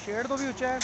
Shade तो भी ऊंचा है।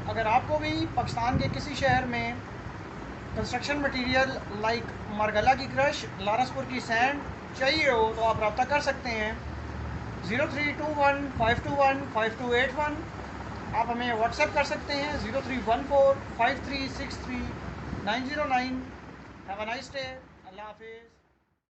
अगर आपको भी पाकिस्तान के किसी शहर में कंस्ट्रक्शन मटेरियल लाइक मरगला की क्रश, लारसपुर की सैंड चाहिए हो तो आप रब्ता कर सकते हैं 0321-521-5281। आप हमें व्हाट्सएप कर सकते हैं 0314-5363-909। Have a nice day. अल्लाह हाफिज़।